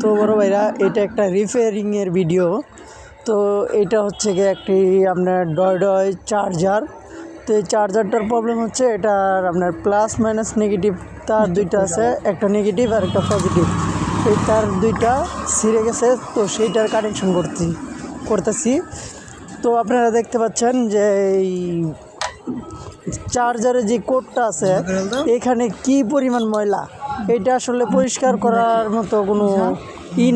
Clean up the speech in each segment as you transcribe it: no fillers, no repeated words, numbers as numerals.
তো বড় ভাইরা এটা একটা রিপেয়ারিংয়ের ভিডিও। তো এটা হচ্ছে গিয়ে একটি আপনার ডয় চার্জার। তো এই চার্জারটার প্রবলেম হচ্ছে এটার আপনার প্লাস মাইনাস নেগেটিভ তার দুইটা আছে, একটা নেগেটিভ আর একটা পজিটিভ। এই তার দুইটা ছিঁড়ে গেছে, তো সেইটার কানেকশন করতেছি। তো আপনারা দেখতে পাচ্ছেন যে এই চার্জারের যে কোডটা আছে এখানে কি পরিমাণ ময়লা, এটা আসলে পরিষ্কার করার মতো কোনো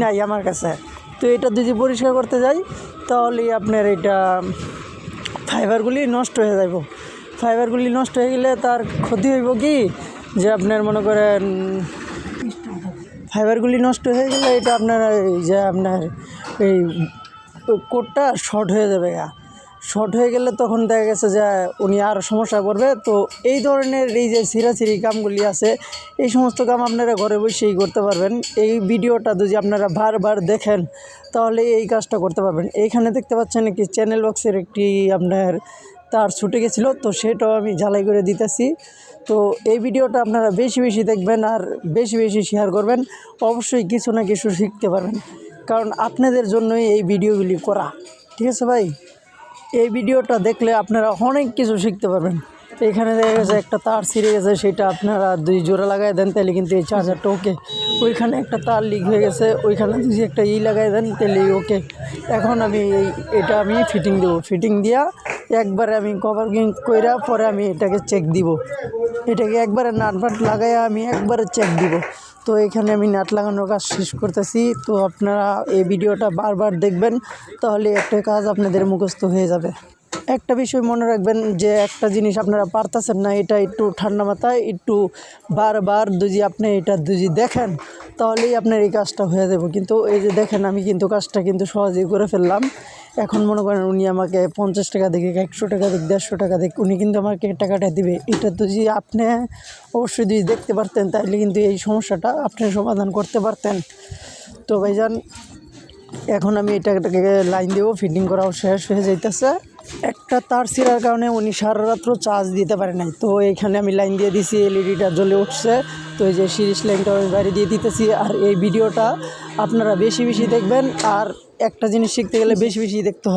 নাই আমার কাছে। তো এটা যদি পরিষ্কার করতে যাই তাহলে আপনার এটা ফাইবারগুলি নষ্ট হয়ে যাব। ফাইবারগুলি নষ্ট হয়ে গেলে তার ক্ষতি হইব কি, যে আপনার মনে করেন ফাইবারগুলি নষ্ট হয়ে গেলে এটা আপনার এই যে আপনার এই কোডটা শর্ট হয়ে যাবে। শর্ট হয়ে গেলে তখন দেখা গেছে যে উনি আরও সমস্যা করবে। তো এই ধরনের এই যে ছিঁড়াছিঁড়ি কামগুলি আছে, এই সমস্ত কাম আপনারা ঘরে বসেই করতে পারবেন। এই ভিডিওটা যদি আপনারা বারবার দেখেন তাহলে এই কাজটা করতে পারবেন। এইখানে দেখতে পাচ্ছেন একটি চ্যানেল বক্সের একটি আপনার তার ছুটে গেছিলো, তো সেটাও আমি ঝালাই করে দিতেছি। তো এই ভিডিওটা আপনারা বেশি বেশি দেখবেন আর বেশি বেশি শেয়ার করবেন, অবশ্যই কিছু না কিছু শিখতে পারবেন, কারণ আপনাদের জন্যই এই ভিডিওগুলি করা। ঠিক আছে ভাই, এই ভিডিওটা দেখলে আপনারা অনেক কিছু শিখতে পারবেন। এখানে দেখা গেছে একটা তার ছিঁড়ে গেছে, সেটা আপনারা 2 জোড়া লাগাই দেন তাহলে কিন্তু এই চার্জারটা ওকে। ওইখানে একটা তার লিক হয়ে গেছে, ওইখানে যদি একটা লাগাই দেন তাহলে ওকে। এখন আমি এটা আমি ফিটিং দেবো, ফিটিং দিয়া একবারে আমি কভারিং কইরা পরে আমি এটাকে চেক দিব। এটাকে একবারে নাট লাগাইয়া আমি একবারে চেক দিব। তো এখানে আমি নাট লাগানোর কাজ শেষ করতেছি। তো আপনারা এই ভিডিওটা বারবার দেখবেন, তাহলে একটা কাজ আপনাদের মুখস্থ হয়ে যাবে। একটা বিষয় মনে রাখবেন, যে একটা জিনিস আপনারা পারতেছেন না, এটা একটু ঠান্ডা মাথায় একটু বারবার যদি আপনি এটা যদি দেখেন তাহলেই আপনার এই কাজটা হয়ে যাবে। কিন্তু এই যে দেখেন আমি কিন্তু কাজটা কিন্তু সহজেই করে ফেললাম। এখন মনে করেন উনি আমাকে 50 টাকা দিকে 100 টাকা দিক 150 টাকা দিক উনি কিন্তু আমাকে টাকাটা দিবে। এটা তো যদি আপনি অবশ্যই যদি দেখতে পারতেন তাহলে কিন্তু এই সমস্যাটা আপনি সমাধান করতে পারতেন। তো ভাইজান এখন আমি এটাকে লাইন দেবো, ফিটিং করাও শেষ হয়ে যাইতেছে। একটা তার ছিঁড়ার কারণে উনি সারা রাত্র চার্জ দিতে পারে নাই। তো এইখানে আমি লাইন দিয়ে দিছি, এলইডিটা জ্বলে উঠছে। তো এই যে সিরিজ লাইনটা আমি বাইরে দিয়ে দিতেছি। আর এই ভিডিওটা আপনারা বেশি বেশি দেখবেন, আর একটা জিনিস শিখতে গেলে বেশি বেশি দেখতে হবে।